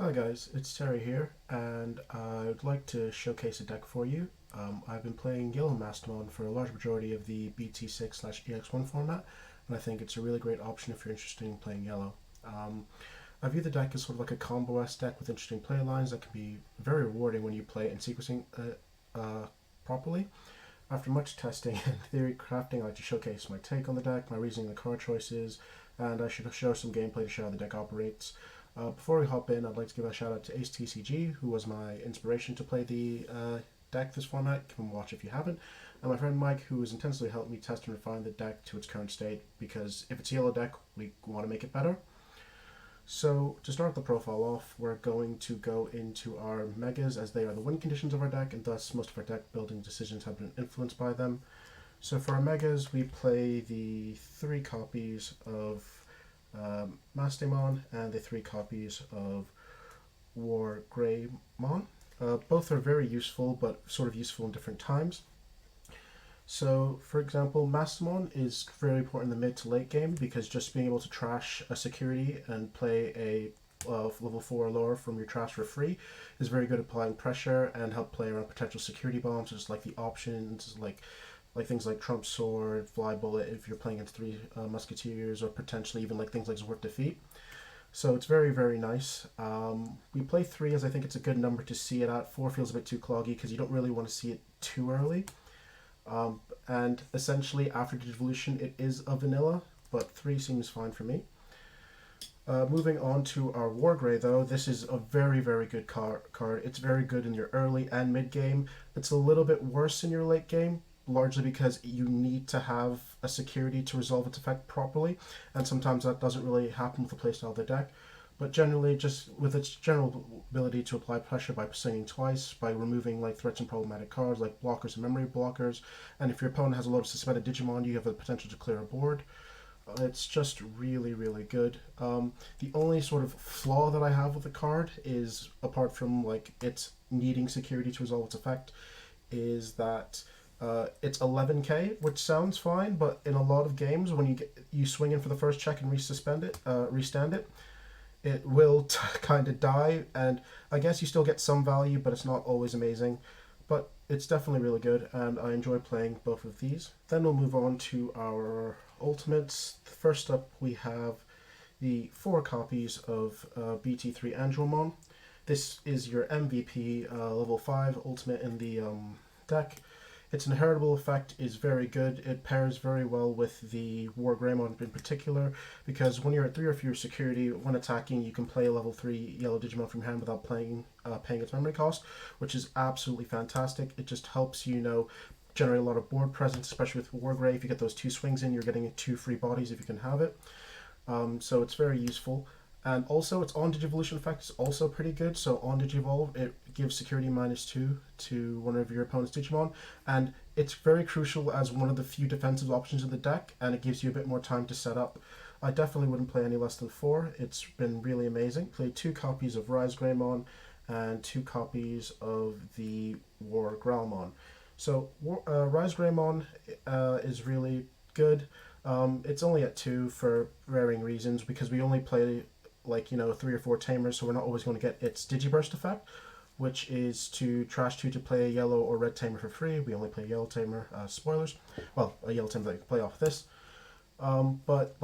Hi guys, it's Terry here, and I'd like to showcase a deck for you. I've been playing Yellow Mastemon for a large majority of the BT6/EX1 format, and I think it's a really great option if you're interested in playing Yellow. I view the deck as sort of like a combo-esque deck with interesting play lines that can be very rewarding when you play it in sequencing properly. After much testing and theory crafting, I like to showcase my take on the deck, my reasoning on the card choices, and I should show some gameplay to show how the deck operates. Before we hop in, I'd like to give a shout out to Ace TCG, who was my inspiration to play the deck this format. Come watch if you haven't. And my friend Mike, who has intensely helped me test and refine the deck to its current state, because if it's a yellow deck, we want to make it better. So to start the profile off, we're going to go into our megas, as they are the win conditions of our deck, and thus most of our deck building decisions have been influenced by them. So for our megas, we play the 3 copies of Mastemon and the 3 copies of WarGreymon. Both are very useful, but sort of useful in different times. So, for example, Mastemon is very important in the mid to late game because just being able to trash a security and play a level 4 or lower from your trash for free is very good at applying pressure and help play around potential security bombs, just like the options, like things like Trump Sword, Fly Bullet if you're playing against 3 Musketeers, or potentially even like things like Zwart Defeat. So it's very, very nice. We play 3 as I think it's a good number to see it at. 4 feels a bit too cloggy because you don't really want to see it too early. And essentially after Digivolution it is a vanilla, but 3 seems fine for me. Moving on to our Wargrey though, this is a very, very good card. It's very good in your early and mid game. It's a little bit worse in your late game, largely because you need to have a security to resolve its effect properly, and sometimes that doesn't really happen with the playstyle of the deck. But generally, just with its general ability to apply pressure by swinging twice, by removing like threats and problematic cards like blockers and memory blockers, and if your opponent has a lot of suspended Digimon, you have the potential to clear a board. It's just really, really good. The only sort of flaw that I have with the card is, apart from like its needing security to resolve its effect, is that it's 11k, which sounds fine, but in a lot of games, when you swing in for the first check and restand it, it will kind of die, and I guess you still get some value, but it's not always amazing. But it's definitely really good, and I enjoy playing both of these. Then we'll move on to our ultimates. First up, we have the 4 copies of BT3 Angewomon. This is your MVP level 5 ultimate in the deck. Its inheritable effect is very good. It pairs very well with the WarGreymon in particular, because when you're at 3 or fewer security, when attacking, you can play a level 3 yellow Digimon from hand without paying its memory cost, which is absolutely fantastic. It just helps generate a lot of board presence, especially with Wargrey. If you get those 2 swings in, you're getting 2 free bodies if you can have it. So it's very useful. And also, its on Digivolution effect is also pretty good. So on Digivolve, it gives security -2 to one of your opponent's Digimon, and it's very crucial as one of the few defensive options in the deck, and it gives you a bit more time to set up. I definitely wouldn't play any less than 4. It's been really amazing. Played 2 copies of RizeGreymon and 2 copies of the WarGrowlmon. So RizeGreymon is really good. It's only at 2 for varying reasons, because we only play 3 or 4 tamers, so we're not always going to get its Digiburst effect, which is to trash 2 to play a yellow or red tamer for free. We only play a yellow tamer, spoilers. Well, a yellow tamer that can play off this. But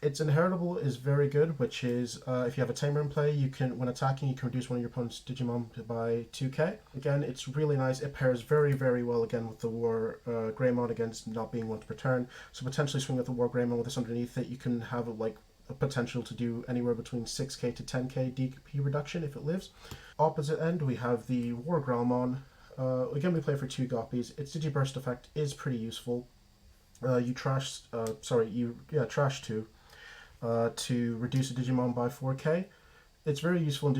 its inheritable is very good, which is if you have a tamer in play, when attacking, you can reduce one of your opponent's Digimon by 2k. Again, it's really nice. It pairs very, very well again with the WarGreymon against not being one to return. So potentially swing with the WarGreymon with this underneath it, you can have a potential to do anywhere between 6k to 10k DP reduction if it lives. Opposite end, we have the WarGrowlmon. Again, we play for 2 copies. Its Digiburst effect is pretty useful. You trash 2 to reduce a Digimon by 4k. It's very useful in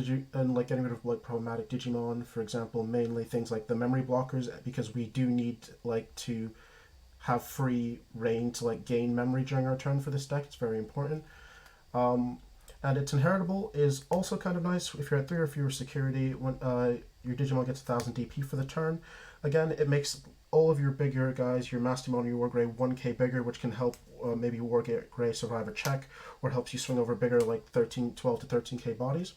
getting rid of problematic Digimon, for example, mainly things like the memory blockers, because we do need to have free reign to gain memory during our turn for this deck. It's very important. And its inheritable is also kind of nice. If you're at 3 or fewer security, when your Digimon gets 1000 DP for the turn, again, it makes all of your bigger guys, your Mastemon, your Wargrey, 1k bigger, which can help maybe Wargrey survive a check, or it helps you swing over bigger, 12 to 13k bodies.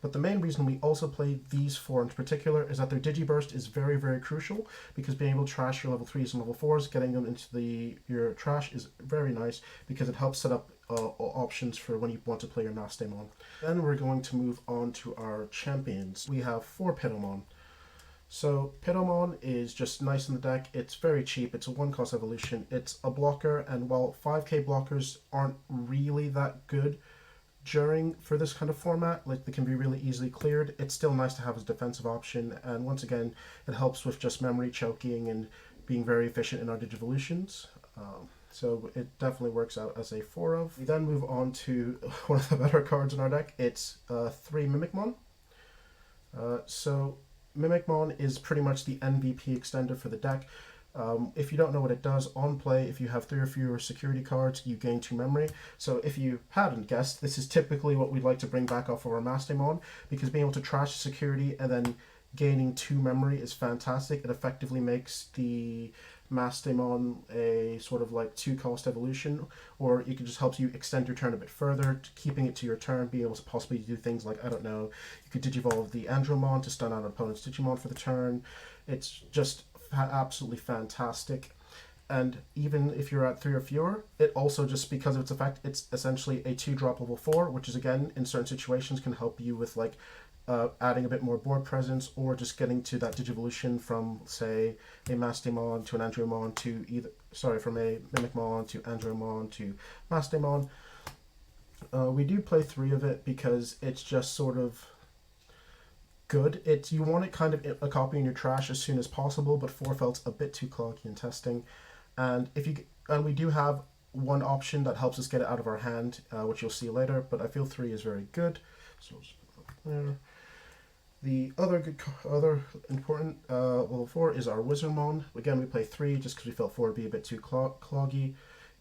But the main reason we also play these four in particular is that their Digiburst is very, very crucial, because being able to trash your level 3s and level 4s, getting them into your trash is very nice, because it helps set up options for when you want to play your Mastemon. Then we're going to move on to our champions. We have 4 Piddomon. So Piddomon is just nice in the deck. It's very cheap. It's a 1-cost evolution. It's a blocker, and while 5k blockers aren't really that good for this kind of format, like they can be really easily cleared, it's still nice to have as a defensive option, and once again it helps with just memory choking and being very efficient in our Digivolutions. So it definitely works out as a 4 of. We then move on to one of the better cards in our deck. It's 3 Mimicmon. So Mimicmon is pretty much the MVP extender for the deck. If you don't know what it does, on play, if you have 3 or fewer security cards, you gain 2 memory. So if you hadn't guessed, this is typically what we'd like to bring back off of our Mastemon, because being able to trash security and then gaining 2 memory is fantastic. It effectively makes the Mastemon a sort of like 2-cost evolution, or it just helps you extend your turn a bit further, keeping it to your turn, being able to possibly do things like, I don't know, you could Digivolve the Angewomon to stun out an opponent's Digimon for the turn. It's just absolutely fantastic. And even if you're at 3 or fewer, it also, just because of its effect, it's essentially a 2-drop level 4, which is again in certain situations can help you with like adding a bit more board presence, or just getting to that Digivolution from, say, a Mastemon to an Angewomon to from a Mimicmon to Angewomon to Mastemon. We do play 3 of it because it's just sort of good. You want it kind of a copy in your trash as soon as possible, but 4 felt a bit too cloggy in testing. And we do have one option that helps us get it out of our hand, which you'll see later, but I feel 3 is very good. So I'll just put it there. The other important level 4 is our Wizardmon. Again, we play 3 just because we felt 4 would be a bit too cloggy.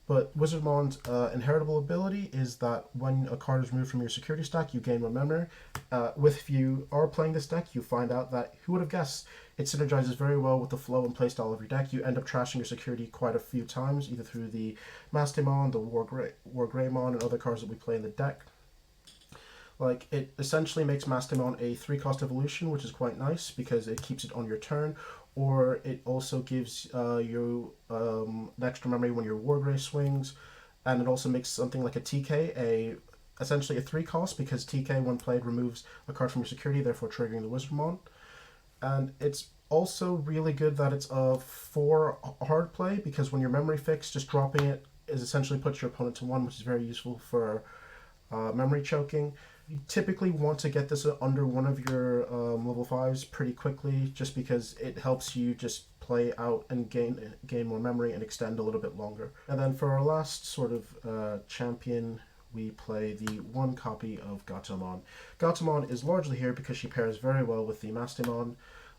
But Wizardmon's inheritable ability is that when a card is removed from your security stack, you gain 1 memory. If you are playing this deck, you find out that, who would have guessed, it synergizes very well with the flow and playstyle of your deck. You end up trashing your security quite a few times, either through the Mastemon, the WarGreymon, and other cards that we play in the deck. Like, it essentially makes Mastemon a 3-cost evolution, which is quite nice because it keeps it on your turn, or it also gives you an extra memory when your WarGrey swings, and it also makes something like a TK essentially a 3-cost, because TK, when played, removes a card from your security, therefore triggering the Wizardmon. And it's also really good that it's a 4 hard play, because when your memory fixed, just dropping it is essentially puts your opponent to 1, which is very useful for memory choking. You typically want to get this under one of your level 5s pretty quickly, just because it helps you just play out and gain more memory and extend a little bit longer. And then for our last sort of champion, we play the 1 copy of Gatomon. Gatomon is largely here because she pairs very well with the Mastemon.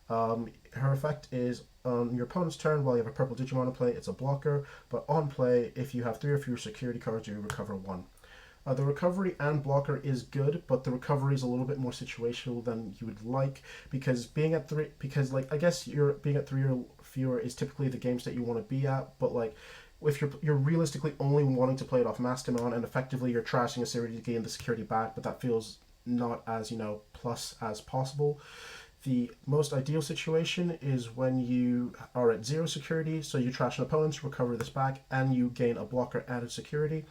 Her effect is on your opponent's turn, while you have a purple Digimon to play, it's a blocker, but on play, if you have 3 or fewer security cards, you recover 1. The recovery and blocker is good, but the recovery is a little bit more situational than you would like, because being at 3, like, I guess being at 3 or fewer is typically the game state you want to be at, but like, if you're realistically only wanting to play it off Mastemon, and effectively you're trashing a series to gain the security back, but that feels not as, plus as possible. The most ideal situation is when you are at 0 security, so you trash an opponent, recover this back, and you gain a blocker added security.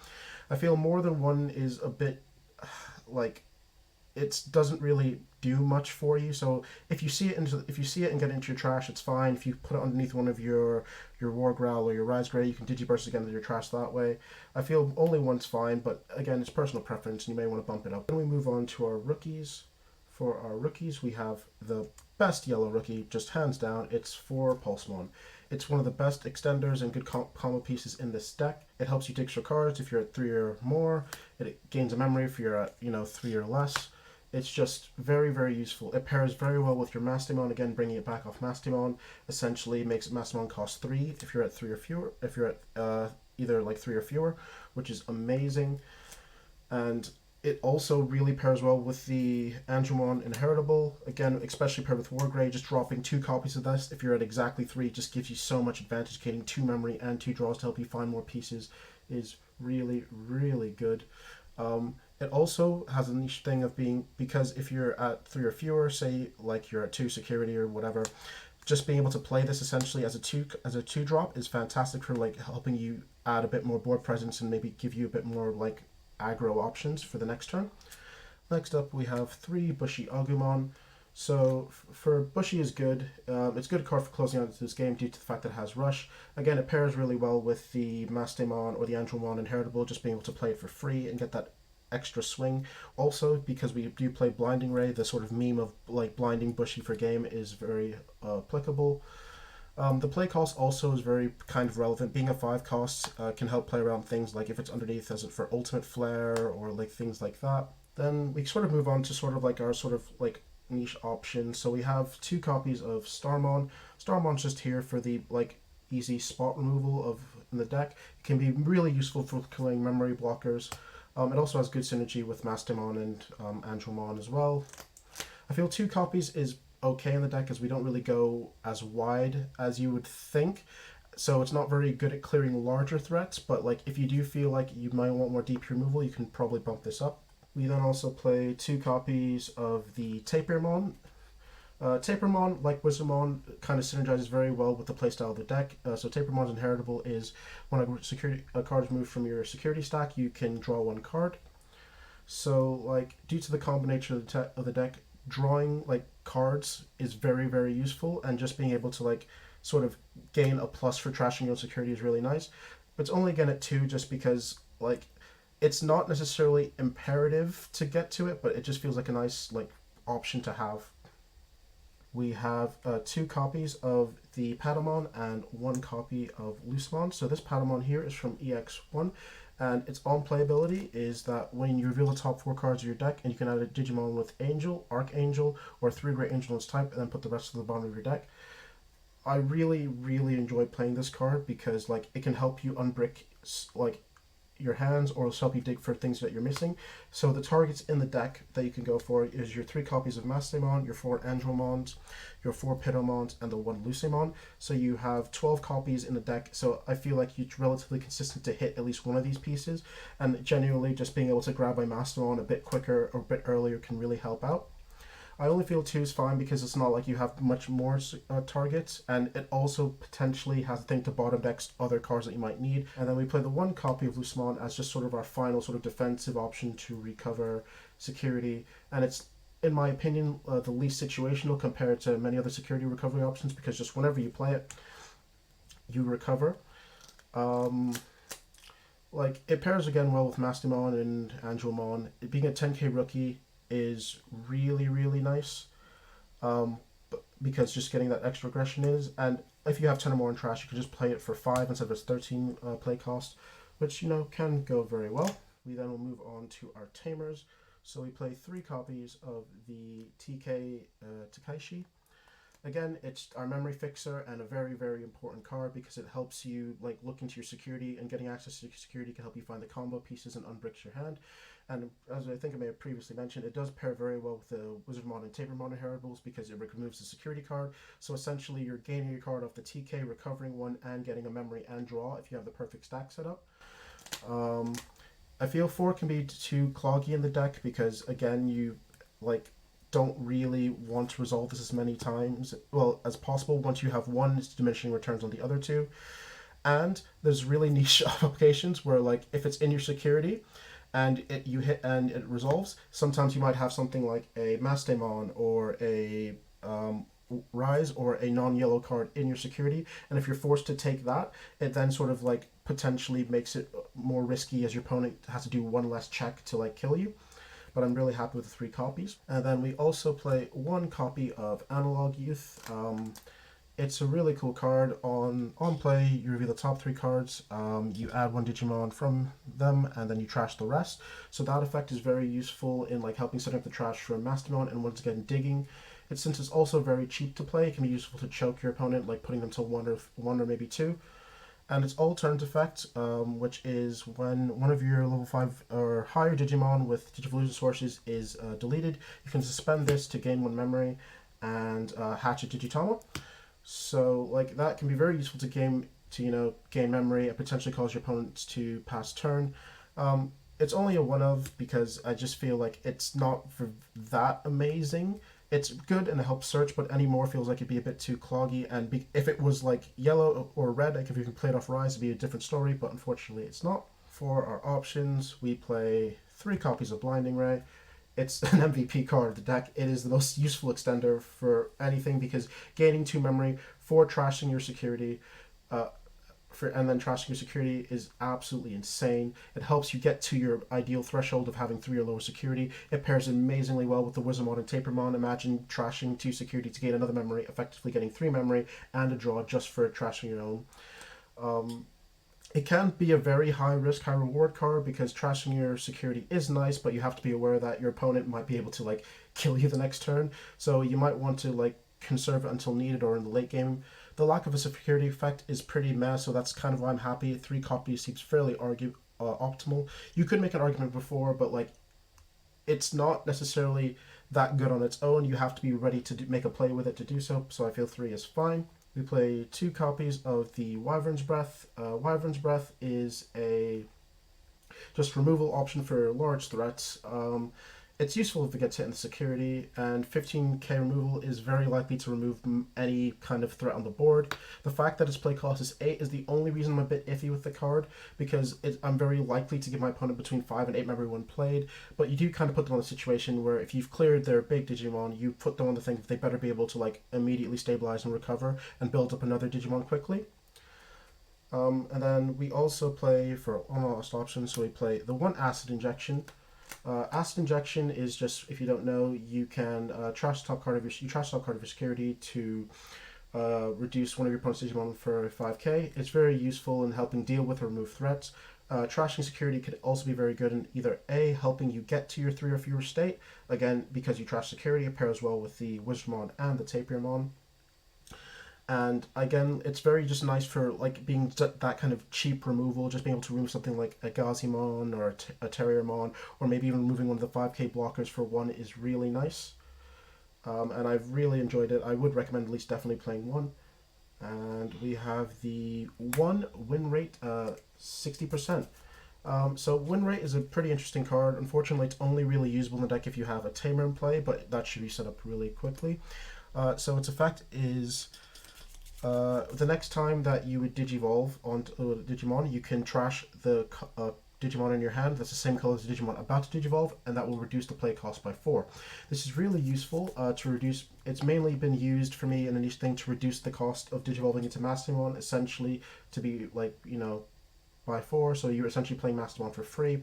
I feel more than 1 is a bit, like, it doesn't really do much for you. So if you see it and get it into your trash, it's fine. If you put it underneath one of your WarGrowl or your RizeGrey, you can Digiburst again into your trash that way. I feel only 1's fine, but again, it's personal preference, and you may want to bump it up. Then we move on to our rookies. For our rookies, we have the best yellow rookie, just hands down. It's 4 Pulsemon. It's one of the best extenders and good combo pieces in this deck. It helps you dig your cards if you're at 3 or more. It gains a memory if you're at 3 or less. It's just very, very useful. It pairs very well with your Mastemon. Again, bringing it back off Mastemon essentially makes Mastemon cost 3 if you're at 3 or fewer. If you're at either like 3 or fewer, which is amazing. And it also really pairs well with the Angewomon Inheritable. Again, especially paired with WarGrey, just dropping 2 copies of this if you're at exactly 3 just gives you so much advantage. Getting 2 memory and 2 draws to help you find more pieces is really, really good. It also also has a niche thing of being, because if you're at 3 or fewer, say like you're at 2 security or whatever, just being able to play this essentially as a two drop is fantastic for like helping you add a bit more board presence and maybe give you a bit more like aggro options for the next turn. Next up, we have 3 BushiAgumon. So for Bushi is good. It's a good card for closing out this game due to the fact that it has Rush. Again, it pairs really well with the Mastemon or the Angewomon Inheritable, just being able to play it for free and get that extra swing. Also, because we do play Blinding Ray, the sort of meme of like blinding Bushi for game is very applicable. The play cost also is very kind of relevant. Being a 5 cost can help play around things like if it's underneath as it for Ultimate Flare or like things like that. Then we sort of move on to sort of like our sort of like niche options. So we have 2 copies of Starmon. Starmon's just here for the like easy spot removal of in the deck. It can be really useful for killing memory blockers. It also has good synergy with Mastemon and Angewomon as well. I feel 2 copies is okay in the deck as we don't really go as wide as you would think. So it's not very good at clearing larger threats, but like if you do feel like you might want more deep removal, you can probably bump this up. We then also play 2 copies of the Tapirmon. Tapirmon, like Wizardmon, kind of synergizes very well with the playstyle of the deck. So Tapirmon's inheritable is when a card is moved from your security stack, you can draw 1 card. So like due to the combination of the deck, drawing like cards is very, very useful, and just being able to like sort of gain a plus for trashing your own security is really nice. But it's only again at 2 just because like it's not necessarily imperative to get to it, but it just feels like a nice like option to have. We have 2 copies of the Piddomon and 1 copy of Lucemon. So this Piddomon here is from EX1, and its on playability is that when you reveal the top 4 cards of your deck, and you can add a Digimon with Angel, Archangel, or 3 Great Angel in its type, and then put the rest of the bottom of your deck. I really, really enjoy playing this card because like it can help you unbrick like your hands, or it'll help you dig for things that you're missing. So the targets in the deck that you can go for is your 3 copies of Mastemon, your 4 Angewomons, your 4 Piddomons, and the 1 Lucemon. So you have 12 copies in the deck, so I feel like you're relatively consistent to hit at least one of these pieces, and genuinely just being able to grab my Mastemon a bit quicker or a bit earlier can really help out. I only feel 2 is fine because it's not like you have much more targets, and it also potentially has a thing to bottom deck other cards that you might need. And then we play the 1 copy of Lucemon as just sort of our final sort of defensive option to recover security, and it's, in my opinion, the least situational compared to many other security recovery options, because just whenever you play it, you recover. Like it pairs again well with Mastemon and Angewomon. It being a 10k rookie is really, really nice, because just getting that extra aggression is, and if you have 10 or more in trash, you can just play it for 5 instead of its 13 play cost, which you know can go very well. We then will move on to our tamers. So we play 3 copies of the Takaishi. Again, it's our memory fixer and a very, very important card because it helps you like look into your security, and getting access to your security can help you find the combo pieces and unbricks your hand. And as I think I may have previously mentioned, it does pair very well with the Wizardmon and Tapirmon inheritables because it removes the security card. So essentially you're gaining your card off the TK, recovering 1, and getting a memory and draw if you have the perfect stack set up. I feel 4 can be too cloggy in the deck because again you like don't really want to resolve this as many times as possible once you have 1 diminishing returns on the other 2. And there's really niche applications where like if it's in your security and you hit and it resolves, sometimes you might have something like a Mastemon or a Rise or a non-yellow card in your security, and if you're forced to take that, it then sort of like potentially makes it more risky as your opponent has to do 1 less check to like kill you. But I'm really happy with the 3 copies. And then we also play 1 copy of Analog Youth. It's a really cool card. On play, you reveal the top 3 cards, you add 1 Digimon from them, and then you trash the rest. So that effect is very useful in like helping set up the trash for Mastemon, and once again digging. Since it's also very cheap to play, it can be useful to choke your opponent, like putting them to 1 or maybe 2. And its alternate effect, which is when one of your level 5 or higher Digimon with Digivolution sources is deleted, you can suspend this to gain 1 memory and hatch a Digitama. So like that can be very useful to gain memory and potentially cause your opponents to pass turn. it's only a one of because I just feel like it's not that amazing. It's good and it helps search, but anymore feels like it'd be a bit too cloggy. And if it was like yellow or red, like if you can play it off Rise, it'd be a different story. But unfortunately, it's not. For our options, we play 3 copies of Blinding Ray. It's an MVP card of the deck. It is the most useful extender for anything because gaining 2 memory for trashing your security, and then trashing your security is absolutely insane. It helps you get to your ideal threshold of having 3 or lower security. It pairs amazingly well with the Wizardmon and Tapirmon. Imagine trashing 2 security to gain another memory, effectively getting 3 memory and a draw just for trashing your own. It can be a very high risk, high reward card because trashing your security is nice, but you have to be aware that your opponent might be able to like kill you the next turn. So you might want to like conserve it until needed or in the late game. The lack of a security effect is pretty meh, so that's kind of why I'm happy. 3 copies seems fairly optimal. You could make an argument before, but like it's not necessarily that good on its own. You have to be ready to make a play with it to do so. So I feel 3 is fine. We play 2 copies of the Wyvern's Breath. Wyvern's Breath is a just removal option for large threats. It's useful if it gets hit in the security, and 15k removal is very likely to remove any kind of threat on the board. The fact that its play cost is 8 is the only reason I'm a bit iffy with the card, because I'm very likely to give my opponent between 5 and 8 memory when played, but you do kind of put them on a situation where if you've cleared their big Digimon, you put them on the thing that they better be able to like immediately stabilize and recover and build up another Digimon quickly. And then we also play for almost options, so we play the 1 Acid Injection. Acid Injection is just, if you don't know, you can trash the top card of your security to reduce one of your opponent's Digimon for 5k. It's very useful in helping deal with or remove threats. Trashing security could also be very good in either A, helping you get to your 3 or fewer state, again, because you trash security, it pairs well with the Wizardmon and the Tapirmon. And again, it's very just nice for like being that kind of cheap removal, just being able to remove something like a Gazimon or a Terriermon, or maybe even removing one of the 5k blockers for 1 is really nice. And I've really enjoyed it. I would recommend at least definitely playing 1. And we have the 1 win rate, 60%. So win rate is a pretty interesting card. Unfortunately, it's only really usable in the deck if you have a Tamer in play, but that should be set up really quickly. So its effect is the next time that you would Digivolve onto Digimon, you can trash the Digimon in your hand that's the same color as the Digimon about to Digivolve, and that will reduce the play cost by 4. This is really useful to reduce. It's mainly been used for me in a niche thing to reduce the cost of Digivolving into Mastemon, essentially to be like, you know, by 4, so you're essentially playing Mastemon for free.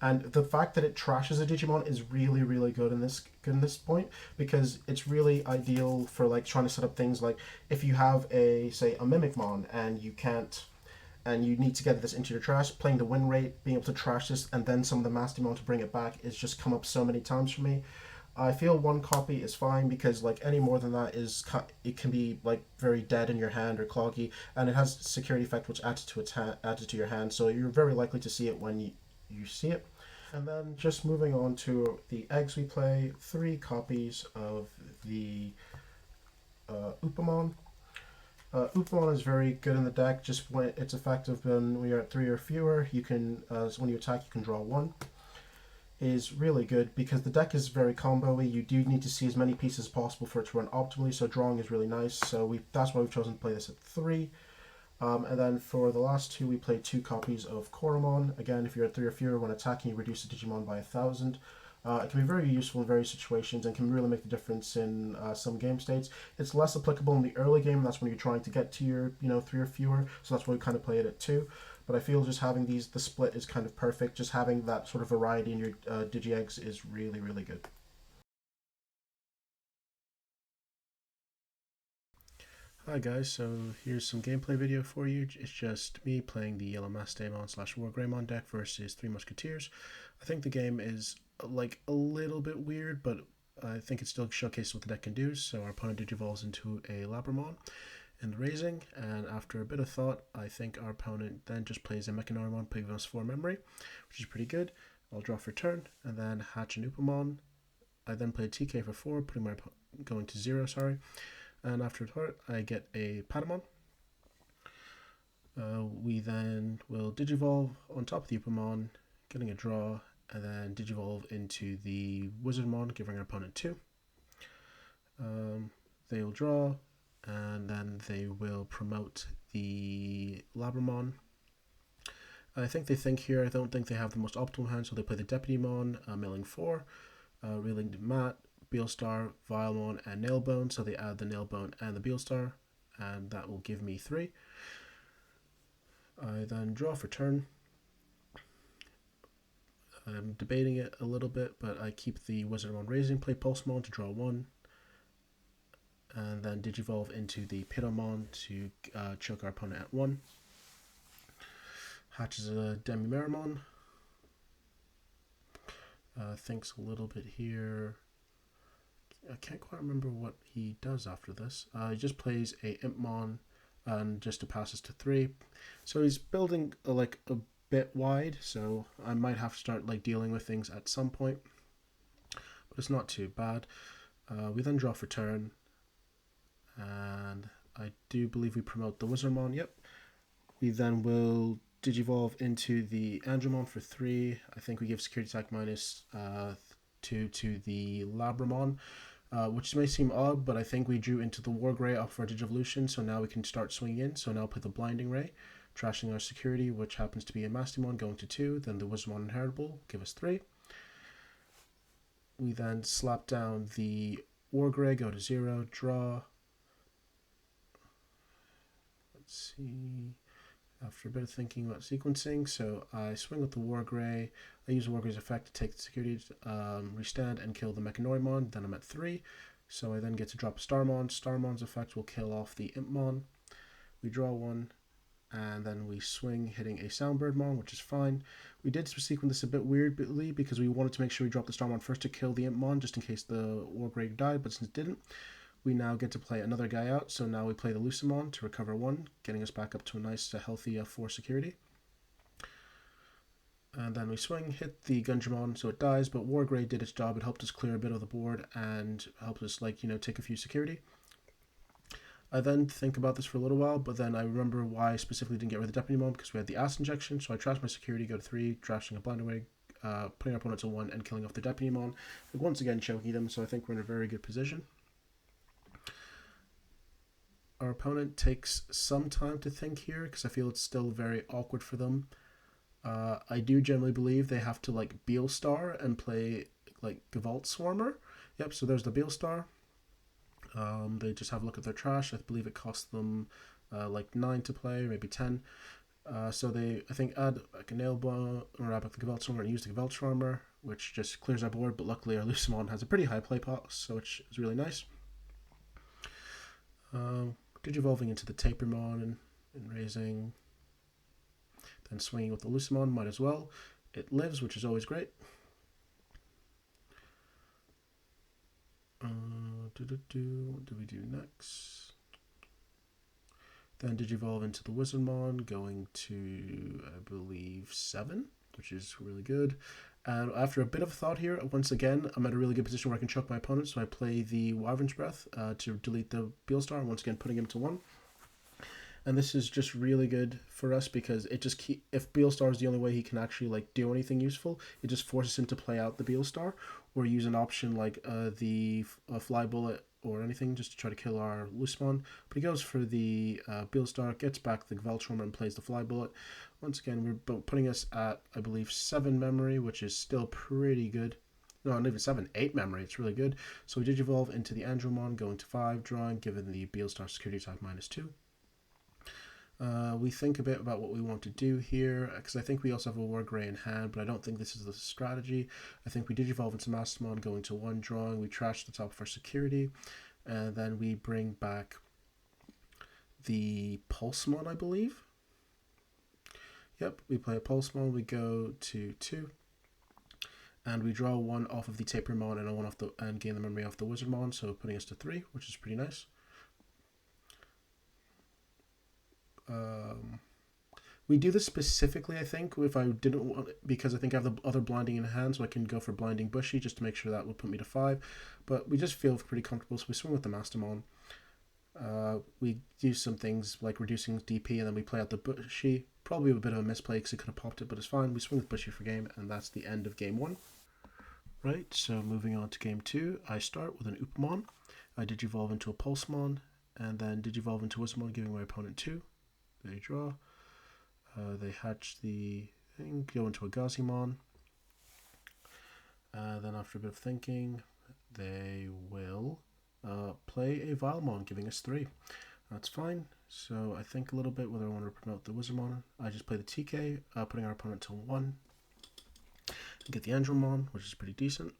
And the fact that it trashes a Digimon is really, really good in this point, because it's really ideal for like trying to set up things like if you have a, say, a Mimicmon and you can't, and you need to get this into your trash, playing the win rate, being able to trash this, and then some of the Mastemon to bring it back is just come up so many times for me. I feel 1 copy is fine because like any more than that it can be like very dead in your hand or cloggy, and it has security effect which adds to your hand, so you're very likely to see it when you see it. And then just moving on to the eggs, we play 3 copies of the Upamon. Upamon is very good in the deck. Just when it's effective when you're at 3 or fewer, you can when you attack you can draw 1. Is really good because the deck is very combo-y. You do need to see as many pieces as possible for it to run optimally, so drawing is really nice. So that's why we've chosen to play this at 3. And then for the last 2, we play 2 copies of Koromon. Again, if you're at 3 or fewer when attacking, you reduce the Digimon by 1,000. It can be very useful in various situations and can really make the difference in some game states. It's less applicable in the early game. That's when you're trying to get to your 3 or fewer. So that's why we kind of play it at 2. But I feel just having the split is kind of perfect. Just having that sort of variety in your Digi-Eggs is really, really good. Hi guys, so here's some gameplay video for you. It's just me playing the Yellow Mastemon / WarGrowlmon deck versus 3 Musketeers. I think the game is like a little bit weird, but I think it still showcases what the deck can do. So our opponent digivolves into a Labramon in the raising, and after a bit of thought, I think our opponent then just plays a Mechanoramon Pigvos 4 memory, which is pretty good. I'll draw for turn, and then hatch an Upamon. I then play TK for 4, putting my going to 0, sorry. And after turn, I get a Piddomon. We then will Digivolve on top of the Upamon, getting a draw, and then Digivolve into the Wizardmon, giving our opponent 2. They will draw, and then they will promote the Labramon. I think they think here, I don't think they have the most optimal hand, so they play the Deputymon, milling 4, reeling to Mat, Beelstar, Vilemon, and Nailbone, so they add the Nailbone and the Beelstar, and that will give me 3. I then draw for turn. I'm debating it a little bit, but I keep the Wizardmon raising, play Pulsemon to draw 1, and then Digivolve into the Piddomon to choke our opponent at 1. Hatches a Demimeramon. Thinks a little bit here. I can't quite remember what he does after this. He just plays a Impmon and just to pass us to 3. So he's building a bit wide, so I might have to start dealing with things at some point, but it's not too bad. We then draw for turn, and I do believe we promote the Wizardmon. Yep. We then will Digivolve into the Angewomon for 3. I think we give security attack -2 to the Labramon, which may seem odd, but I think we drew into the Wargray off our Digivolution, so now we can start swinging in. So now I'll put the Blinding Ray, trashing our security, which happens to be a Mastemon, going to 2. Then the Wizardmon Inheritable, give us 3. We then slap down the Wargray, go to 0, draw. Let's see. After a bit of thinking about sequencing, so I swing with the Wargray. I use Wargray's effect to take the security, restand, and kill the Mechanoidmon. Then I'm at 3, so I then get to drop a Starmon. Starmon's effect will kill off the Impmon. We draw 1, and then we swing, hitting a Soundbirdmon, which is fine. We did sequence this a bit weirdly because we wanted to make sure we dropped the Starmon first to kill the Impmon, just in case the Wargray died, but since it didn't, we now get to play another guy out, so now we play the Lucemon to recover 1, getting us back up to a nice, healthy 4 security. And then we swing, hit the Angewomon, so it dies, but Wargray did its job. It helped us clear a bit of the board and helped us, take a few security. I then think about this for a little while, but then I remember why I specifically didn't get rid of the Deputymon, because we had the Acid Injection, so I trash my security, go to 3, trashing a Blinding Ray, putting our opponent to 1, and killing off the Deputymon, and once again choking them, so I think we're in a very good position. Our opponent takes some time to think here, because I feel it's still very awkward for them. I do generally believe they have to Beelstar and play Gevalt Swarmer. Yep, so there's the Beelstar. They just have a look at their trash. I believe it costs them 9 to play, maybe 10. So they, I think, add a Nailbone or add the Gevalt Swarmer and use the Gevalt Swarmer, which just clears our board, but luckily our Lucemon has a pretty high play pot, so which is really nice. Digivolving into the Tapirmon and raising, then swinging with the Lucemon, might as well. It lives, which is always great. What do we do next? Then Digivolve into the Wizardmon, going to, I believe, 7, which is really good. And after a bit of thought here, once again, I'm at a really good position where I can choke my opponent, so I play the Wyvern's Breath to delete the Beelstar, once again putting him to 1. And this is just really good for us because it just if Beelstar is the only way he can actually do anything useful, it just forces him to play out the Beelstar or use an option like the Fly Bullet or anything just to try to kill our Lucemon. But he goes for the Beelstar, gets back the Gveltrum and plays the Fly Bullet. Once again, we're putting us at, I believe, 7 memory, which is still pretty good. No, not even 7, 8 memory. It's really good. So we Digivolve into the Angewomon, going to 5, drawing, given the Beelstar security attack -2. We think a bit about what we want to do here, because I think we also have a Wargray in hand, but I don't think this is the strategy. I think we Digivolve into Mastemon, going to 1, drawing, we trash the top of our security, and then we bring back the Pulsemon, I believe. Yep, we play a Pulsemon, we go to 2, and we draw 1 off of the Tapirmon and 1 off and gain the memory off the Wizardmon, so putting us to 3, which is pretty nice. We do this specifically, I think, if I didn't want, because I think I have the other blinding in hand, so I can go for blinding Bushy just to make sure that would put me to 5. But we just feel pretty comfortable, so we swing with the Mastemon. We do some things like reducing DP, and then we play out the Bushi. Probably a bit of a misplay because it could have popped it, but it's fine. We swing with Bushi for game, and that's the end of game 1. Right, so moving on to game 2, I start with an Upamon. I Digivolve into a Pulsemon, and then Digivolve into Wizardmon, giving my opponent 2. They draw. They hatch the thing, go into a Gazimon. Then after a bit of thinking, they will play a Vilemon, giving us 3. That's fine. So I think a little bit whether I want to promote the Wizardmon. I just play the TK, putting our opponent to 1. Get the Angewomon, which is pretty decent.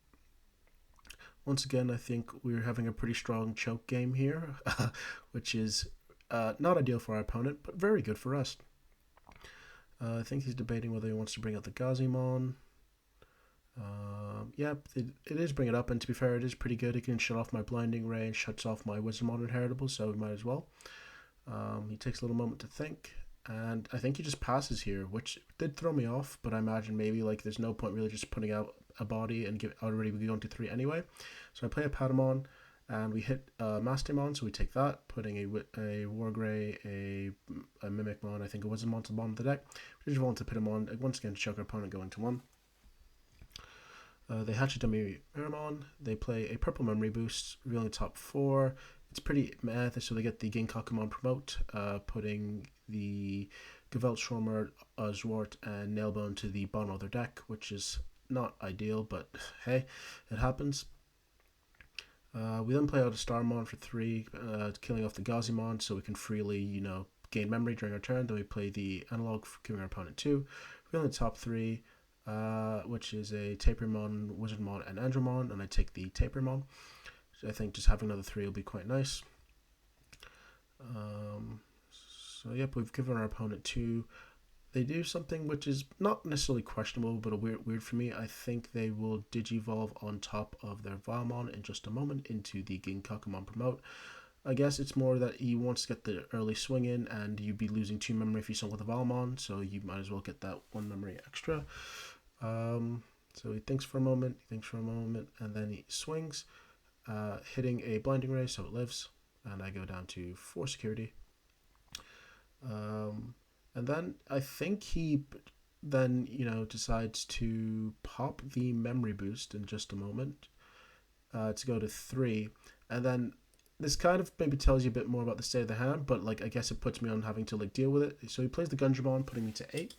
Once again, I think we're having a pretty strong choke game here, which is not ideal for our opponent, but very good for us. I think he's debating whether he wants to bring out the Gazimon. Yep, it is bring it up, and to be fair, it is pretty good. It can shut off my Blinding Ray and shuts off my Wizardmon inheritable, so we might as well. He takes a little moment to think, and I think he just passes here, which did throw me off, but I imagine maybe like there's no point really just putting out a body and already we go into 3 anyway. So I play a Piddomon, and we hit Mastemon, so we take that, putting a Wargrey, a Mimicmon, I think a Wizardmon to the bottom of the deck. We just roll into Piddomon, once again choke our opponent going to 1. They hatch a dummy Tapirmon. They play a purple memory boost, revealing the top 4. It's pretty meh, so they get the Ginkakumon promote, putting the Gewaltschwarmer, Zwart, and Nailbone to the bottom of their deck, which is not ideal, but hey, it happens. We then play out a Starmon for 3, killing off the Gazimon, so we can freely, gain memory during our turn. Then we play the Analog, giving our opponent 2. Revealing the top 3. Which is a Tapirmon, Wizardmon, and Angewomon, and I take the Tapirmon. So I think just having another 3 will be quite nice. So yep, we've given our opponent 2. They do something which is not necessarily questionable, but a weird for me. I think they will Digivolve on top of their Vilemon in just a moment into the Ginkakumon promote. I guess it's more that he wants to get the early swing in, and you'd be losing 2 memory if you swung with a Vilemon, so you might as well get that 1 memory extra. So he thinks for a moment, and then he swings, hitting a Blinding Ray, so it lives, and I go down to 4 security. And then I think he then, decides to pop the memory boost in just a moment to go to 3, and then this kind of maybe tells you a bit more about the state of the hand, but I guess it puts me on having to deal with it. So he plays the Angewomon, putting me to 8.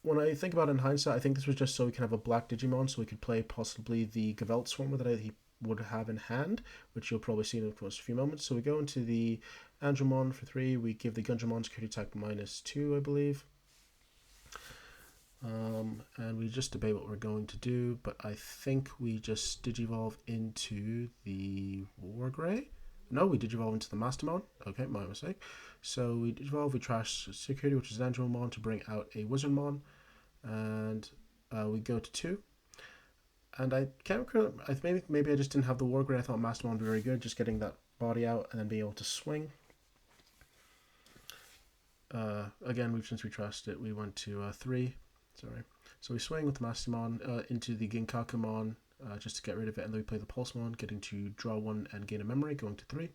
When I think about it in hindsight, I think this was just so we can have a black Digimon, so we could play possibly the Gewaltschwarmer that he would have in hand, which you'll probably see in a few moments. So we go into the Angewomon for 3. We give the Angewomon security attack -2, I believe. And we just debate what we're going to do, but I think we just Digivolve into the Wargrey. No, we Digivolve into the Mastemon. Okay, my mistake. So we Digivolve, we trash security, which is an Angewomon, to bring out a Wizardmon, and we go to 2. And I can't maybe I just didn't have the Wargrey. I thought Mastemon would be very good, just getting that body out and then being able to swing. Again, since we trashed it, we went to 3. Sorry. So we swing with the Mastemon into the Ginkakumon just to get rid of it, and then we play the Pulsemon, getting to draw 1 and gain a memory, going to 3.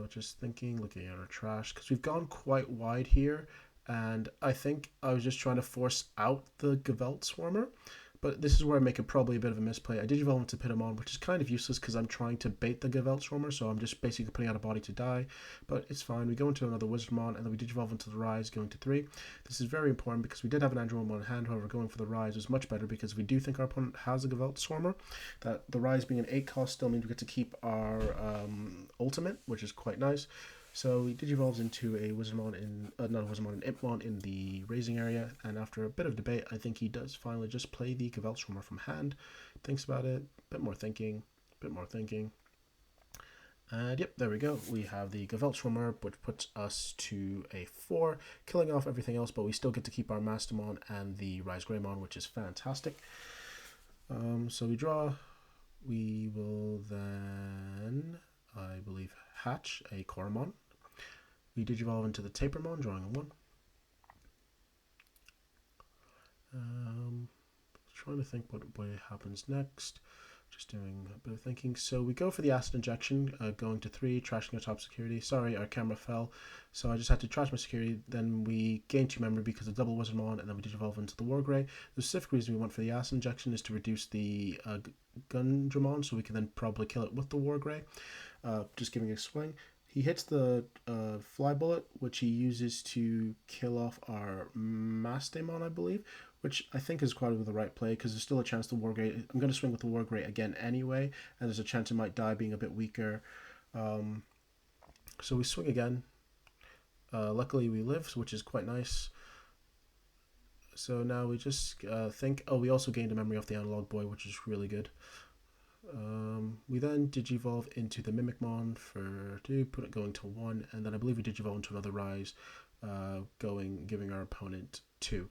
Just looking at our trash, because we've gone quite wide here, and I think I was just trying to force out the Gewaltschwarmer, but this is where I make probably a bit of a misplay. I Digivolve into Piddomon, which is kind of useless because I'm trying to bait the Gewaltschwarmer, so I'm just basically putting out a body to die, but it's fine. We go into another Wizardmon, and then we Digivolve into the Rise, going to 3. This is very important because we did have an Angewomon in hand. However, going for the Rise is much better because we do think our opponent has a Gewaltschwarmer. That the Rise being an 8 cost still means we get to keep our ultimate, which is quite nice. So he Digivolves into a Wizardmon not a Wizardmon, an Impmon in the raising area, and after a bit of debate, I think he does finally just play the Gewaltschwarmer from hand. Thinks about it, bit more thinking, and yep, there we go. We have the Gewaltschwarmer, which puts us to a 4, killing off everything else, but we still get to keep our Mastemon and the RizeGreymon, which is fantastic. So we draw. We will then, I believe, hatch a Koromon. We Digivolve into the Tapirmon, drawing a 1. Trying to think what happens next. Just doing a bit of thinking. So we go for the acid injection, going to 3, trashing our top security. Sorry, our camera fell. So I just had to trash my security. Then we gain 2 memory because of double Wizardmon, and then we digivolve into the WarGrey. The specific reason we went for the acid injection is to reduce the Angewomon, so we can then probably kill it with the WarGrey. Just giving a swing. He hits the fly bullet, which he uses to kill off our Mastemon, I believe, which I think is quite the right play because there's still a chance the WarGrey. I'm going to swing with the WarGrey again anyway, and there's a chance it might die being a bit weaker. So we swing again. Luckily, we live, which is quite nice. So now we just think. Oh, we also gained a memory off the analog boy, which is really good. We then digivolve into the Mimicmon for 2, going to 1, and then I believe we digivolve into another Rise, giving our opponent 2.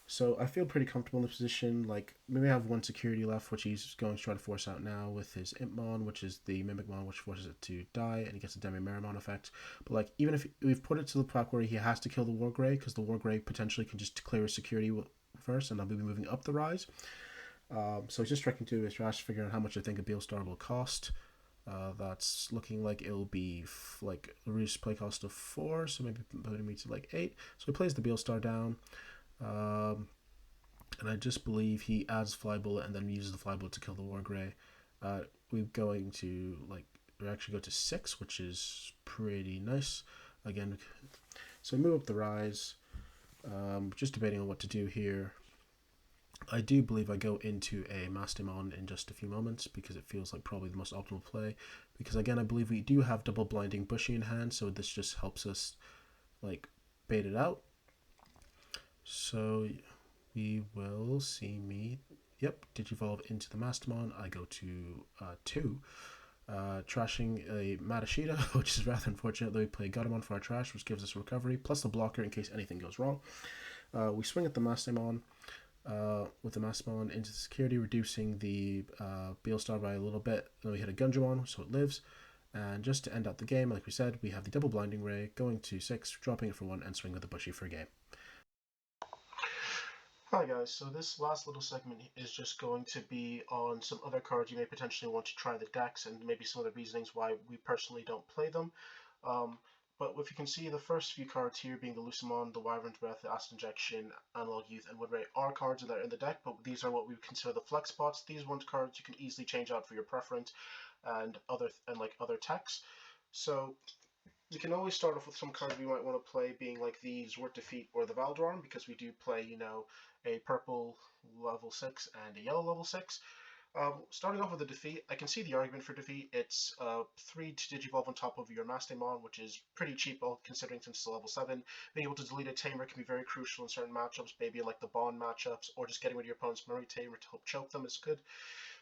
So I feel pretty comfortable in this position. Like, maybe I have 1 security left, which he's going to try to force out now with his Impmon, which is the Mimicmon, which forces it to die, and he gets a Demi-Meramon effect. But like, even if we've put it to the point where he has to kill the WarGrey, because the WarGrey potentially can just clear his security first, and I'll be moving up the Rise. So he's just striking to his trash, figuring out how much I think a Beelstar will cost. That's looking like it'll be like a reduced play cost of 4, so maybe putting me to like 8. So he plays the Beelstar down, and I just believe he adds Fly Bullet and then uses the Fly Bullet to kill the WarGrey. We're going to we actually go to 6, which is pretty nice. Again, so we move up the Rise. Just debating on what to do here. I do believe I go into a Mastemon in just a few moments because it feels like probably the most optimal play. Because again, I believe we do have double blinding Bushi in hand, so this just helps us like bait it out. So we will see me. Yep, digivolve into the Mastemon. I go to 2. Trashing a Matashita, which is rather unfortunate. We play Koromon for our trash, which gives us a recovery, plus the blocker in case anything goes wrong. We swing at the Mastemon. With the Mastemon into the security, reducing the Beelstar by a little bit. Then we hit a Angewomon, so it lives. And just to end out the game, like we said, we have the double Blinding Ray, going to 6, dropping it for 1, and swing with the Bushi for a game. Hi guys, so this last little segment is just going to be on some other cards you may potentially want to try the decks and maybe some other reasonings why we personally don't play them. But if you can see, the first few cards here being the Lucemon, the Wyvern's Breath, the Acid Injection, Analog Youth, and Woodray are cards that are in the deck, but these are what we would consider the flex spots. These ones cards you can easily change out for your preference and other techs. So you can always start off with some cards we might want to play, being like the Zwart Defeat or the Valdorm, because we do play, a purple level 6 and a yellow level 6. Starting off with the defeat, I can see the argument for defeat. It's 3 to digivolve on top of your Mastemon, which is pretty cheap considering since it's level 7. Being able to delete a Tamer can be very crucial in certain matchups, maybe like the Bond matchups, or just getting rid of your opponent's memory Tamer to help choke them is good.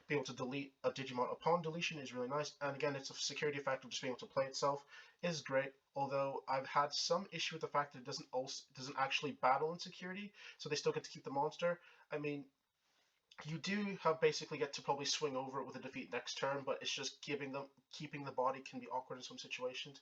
Being able to delete a Digimon upon deletion is really nice, and again, it's a security effect of just being able to play itself is great. Although I've had some issue with the fact that it doesn't actually battle in security, so they still get to keep the monster. I mean, you do basically get to probably swing over it with a defeat next turn, but it's just keeping the body can be awkward in some situations.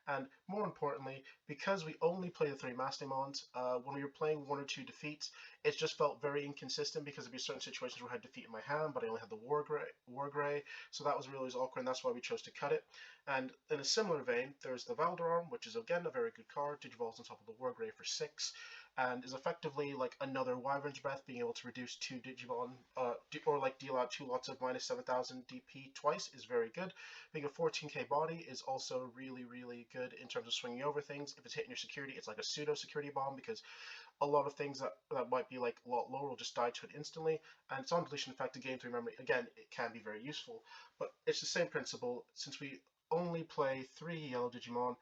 And more importantly, because we only play the 3 Mastemons, when we were playing 1 or 2 defeats, it just felt very inconsistent because there'd be certain situations where I had defeat in my hand, but I only had the WarGrey, so that was really awkward, and that's why we chose to cut it. And in a similar vein, there's the Valdorm, which is again a very good card, digivolves on top of the WarGrey for 6, and is effectively like another Wyvern's Breath, being able to reduce 2 Digimon, or deal out 2 lots of minus 7,000 DP twice is very good. Being a 14k body is also really, really good in terms of swinging over things. If it's hitting your security, it's like a pseudo security bomb because a lot of things that might be like a lot lower will just die to it instantly. And it's on deletion effect to gain 3 memory. Again, it can be very useful, but it's the same principle. Since we only play 3 yellow Digimon,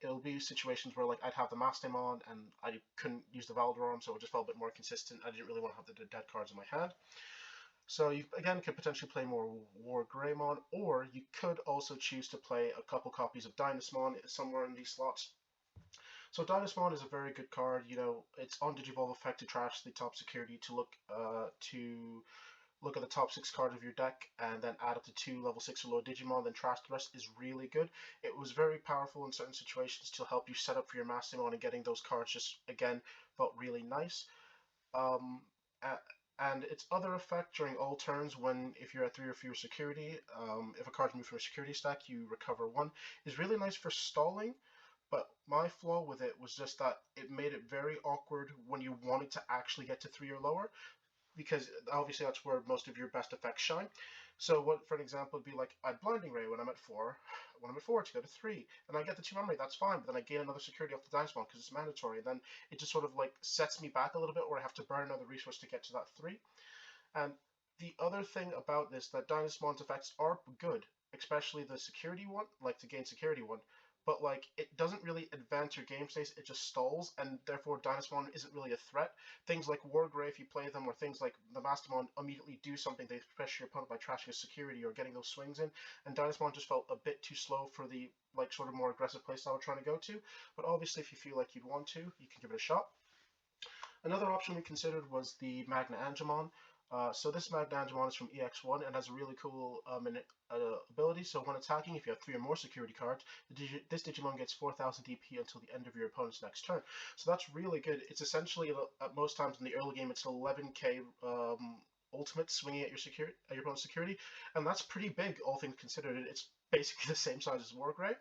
it'll be situations where like I'd have the Mastemon and I couldn't use the Valdorm, so it just felt a bit more consistent. I didn't really want to have the dead cards in my hand. So you again could potentially play more WarGreymon, or you could also choose to play a couple copies of Dynasmon somewhere in these slots. So Dynasmon is a very good card. It's on Digivolve effect to trash the top security to look at the top 6 cards of your deck and then add up to 2 level 6 or low Digimon, then trash the rest is really good. It was very powerful in certain situations to help you set up for your Mastemon, and getting those cards just again felt really nice. And its other effect during all turns when if you're at 3 or fewer security, if a card's moved from a security stack, you recover 1, is really nice for stalling. But my flaw with it was just that it made it very awkward when you wanted to actually get to 3 or lower, because obviously that's where most of your best effects shine. So what, for an example, would be like I'd Blinding Ray when I'm at 4, to go to 3, and I get the 2 memory, that's fine, but then I gain another security off the Dynasmon because it's mandatory, and then it just sort of like sets me back a little bit, or I have to burn another resource to get to that 3. And the other thing about this, that Dynasmon's effects are good, especially the security one, like to gain security one, but like it doesn't really advance your game states, it just stalls, and therefore Dynasmon isn't really a threat. Things like Wargrey, if you play them, or things like the Mastemon immediately do something, they pressure your opponent by trashing a security or getting those swings in, and Dynasmon just felt a bit too slow for the like sort of more aggressive playstyle we're trying to go to. But obviously if you feel like you'd want to, you can give it a shot. Another option we considered was the Magna Angewomon. So this Magna Angewomon is from EX1 and has a really cool ability. So when attacking, if you have 3 or more security cards, this Digimon gets 4000 DP until the end of your opponent's next turn. So that's really good. It's essentially, at most times in the early game, it's an 11k ultimate swinging at your opponent's security, and that's pretty big, all things considered. It's basically the same size as Wargrey.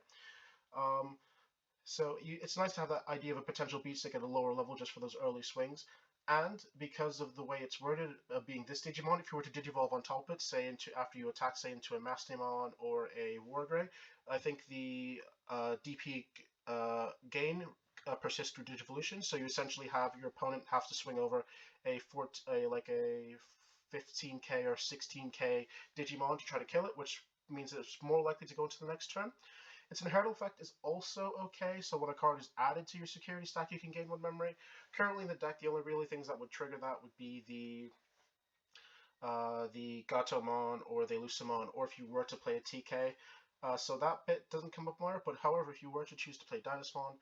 So it's nice to have that idea of a potential beat stick at a lower level just for those early swings. And because of the way it's worded, being this Digimon, if you were to Digivolve on top of it, say after you attack, say into a Mastemon or a Wargrey, I think the DP gain persists through Digivolution. So you essentially have your opponent have to swing over a 15k or 16k Digimon to try to kill it, which means that it's more likely to go into the next turn. Its inheritable effect is also okay, so when a card is added to your security stack, you can gain 1 memory. Currently in the deck, the only really things that would trigger that would be the Gatomon or the Lucemon, or if you were to play a TK. So that bit doesn't come up more, but however, if you were to choose to play Dynasmon,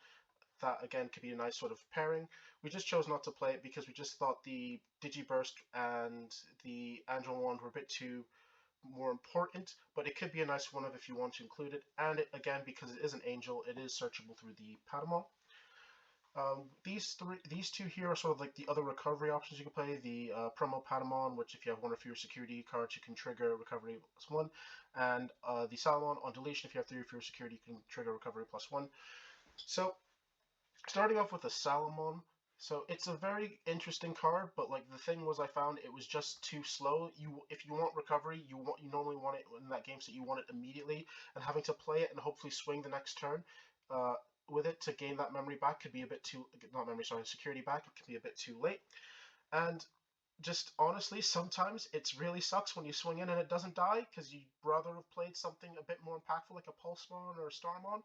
that again could be a nice sort of pairing. We just chose not to play it because we just thought the Digiburst and the Angewomon were a bit too more important, but it could be a nice one of if you want to include it. And it, again, because it is an angel, it is searchable through the Piddomon. These two here are sort of like the other recovery options you can play. The promo Piddomon, which if you have 1 or fewer security cards, you can trigger recovery +1, and the Salamon on deletion, if you have 3 or fewer security, you can trigger recovery +1. So starting off with the Salamon. So it's a very interesting card, but like the thing was, I found it was just too slow. If you want recovery, you normally want it in that game state. You want it immediately, and having to play it and hopefully swing the next turn with it to gain that memory back could be a bit too, not memory, sorry, security back. It can be a bit too late, and just honestly, sometimes it really sucks when you swing in and it doesn't die because you'd rather have played something a bit more impactful like a Pulsemon or a Starmon.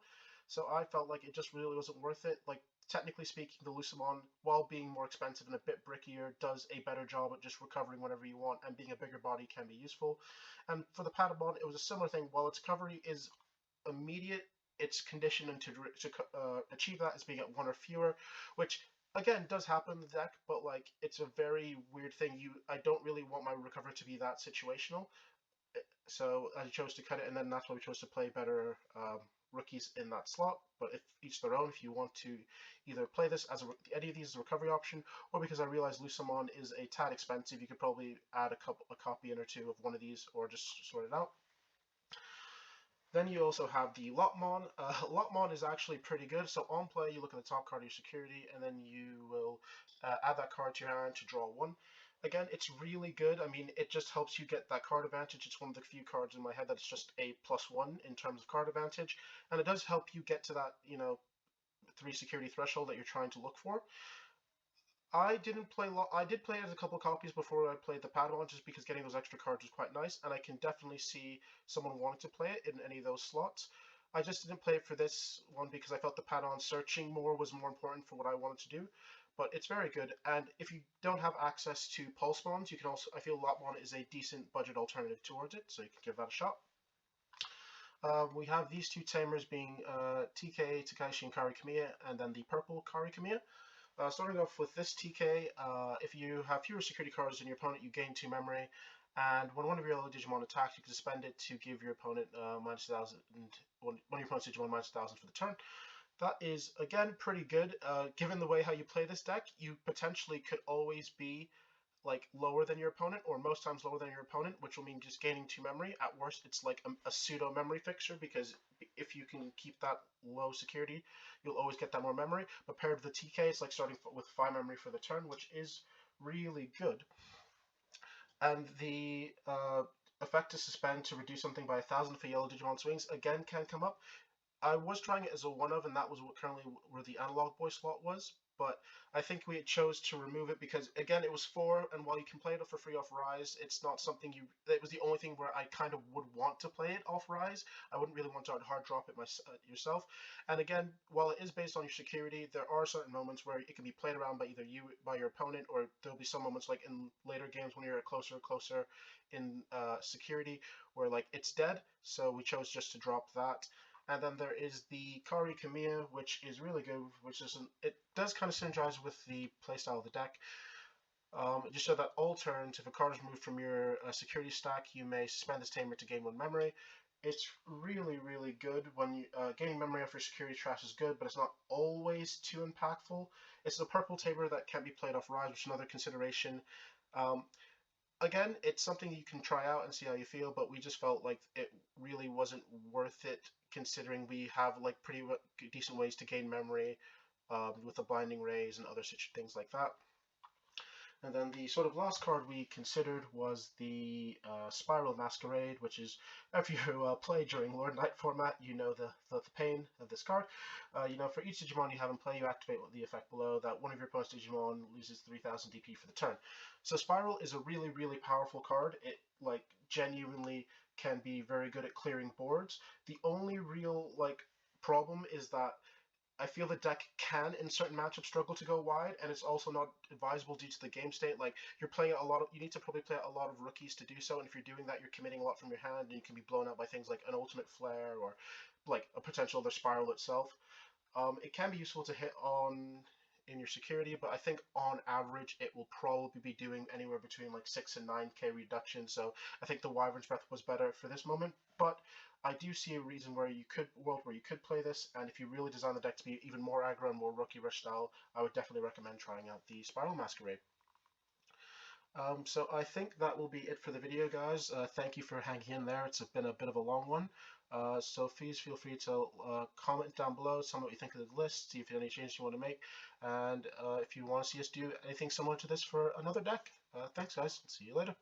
So I felt like it just really wasn't worth it. Like, technically speaking, the Lucemon, while being more expensive and a bit brickier, does a better job at just recovering whenever you want, and being a bigger body can be useful. And for the Piddomon, it was a similar thing. While its recovery is immediate, its condition to achieve that is being at 1 or fewer, which again does happen in the deck, but like it's a very weird thing. I don't really want my recovery to be that situational, so I chose to cut it, and then that's why we chose to play better rookies in that slot. But if each their own, if you want to either play this as any of these as a recovery option, or because I realize Lucemon is a tad expensive, you could probably add a copy in or 2 of one of these, or just sort it out. Then you also have the Lopmon. Lopmon is actually pretty good. So on play, you look at the top card of your security, and then you will add that card to your hand to draw 1. Again, it's really good. I mean, it just helps you get that card advantage. It's one of the few cards in my head that's just a +1 in terms of card advantage, and it does help you get to that, 3 security threshold that you're trying to look for. I did play it as a couple copies before I played the Padawan, just because getting those extra cards was quite nice, and I can definitely see someone wanting to play it in any of those slots. I just didn't play it for this one because I felt the Padawan searching more was more important for what I wanted to do. But it's very good, and if you don't have access to Pulsemons, you can also, I feel Lopmon is a decent budget alternative towards it, so you can give that a shot. We have these 2 tamers being TK, Takaishi, and Kari Kamiya, and then the purple Kari Kamiya. Starting off with this TK, if you have fewer security cards than your opponent, you gain 2 memory, and when one of your yellow Digimon attacks, you can spend it to give your opponent -1,000, one of your opponent's Digimon -1,000 for the turn. That is, again, pretty good. Given the way how you play this deck, you potentially could always be like lower than your opponent, or most times lower than your opponent, which will mean just gaining 2 memory. At worst, it's like a pseudo memory fixture, because if you can keep that low security, you'll always get that more memory. But paired with the TK, it's like starting with 5 memory for the turn, which is really good. And the effect to suspend to reduce something by 1,000 for yellow Digimon swings again can come up. I was trying it as a one-of, and that was currently where the analog boy slot was, but I think we chose to remove it because, again, it was 4, and while you can play it for free off Rise, it's not something it was the only thing where I kind of would want to play it off Rise. I wouldn't really want to hard drop it yourself. And again, while it is based on your security, there are certain moments where it can be played around by either you, by your opponent, or there'll be some moments like in later games when you're closer in security where like it's dead, so we chose just to drop that. And then there is the Kari Kamiya, which is really good, it does kind of synergize with the playstyle of the deck. Just so that all turns, if a card is removed from your security stack, you may suspend this tamer to gain 1 memory. It's really, really good. When you, gaining memory off your security trash is good, but it's not always too impactful. It's the purple tamer that can't be played off Rise, which is another consideration. Again, it's something you can try out and see how you feel, but we just felt like it really wasn't worth it, considering we have like pretty decent ways to gain memory with the Blinding Rays and other such things like that. And then the sort of last card we considered was the Spiral Masquerade, which is, if you play during Lord Knight format, you know the pain of this card. You know, for each Digimon you have in play, you activate the effect below that one of your opponent's Digimon loses 3,000 DP for the turn. So Spiral is a really, really powerful card. It, like, genuinely can be very good at clearing boards. The only real, like, problem is that I feel the deck can, in certain matchups, struggle to go wide, and it's also not advisable due to the game state. Like, you're playing you need to probably play a lot of rookies to do so, and if you're doing that, you're committing a lot from your hand, and you can be blown out by things like an ultimate flare or, like, a potential other spiral itself. It can be useful to hit on in your security, but I think on average it will probably be doing anywhere between like 6 and 9k reduction, so I think the Wyvern's Breath was better for this moment, but I do see a world where you could play this, and if you really design the deck to be even more aggro and more Rookie Rush style, I would definitely recommend trying out the Spiral Masquerade. So I think that will be it for the video, guys. Thank you for hanging in there. It's been a bit of a long one. So please feel free to comment down below, tell me what you think of the list, see if there are any changes you want to make, and if you want to see us do anything similar to this for another deck. Thanks, guys. See you later.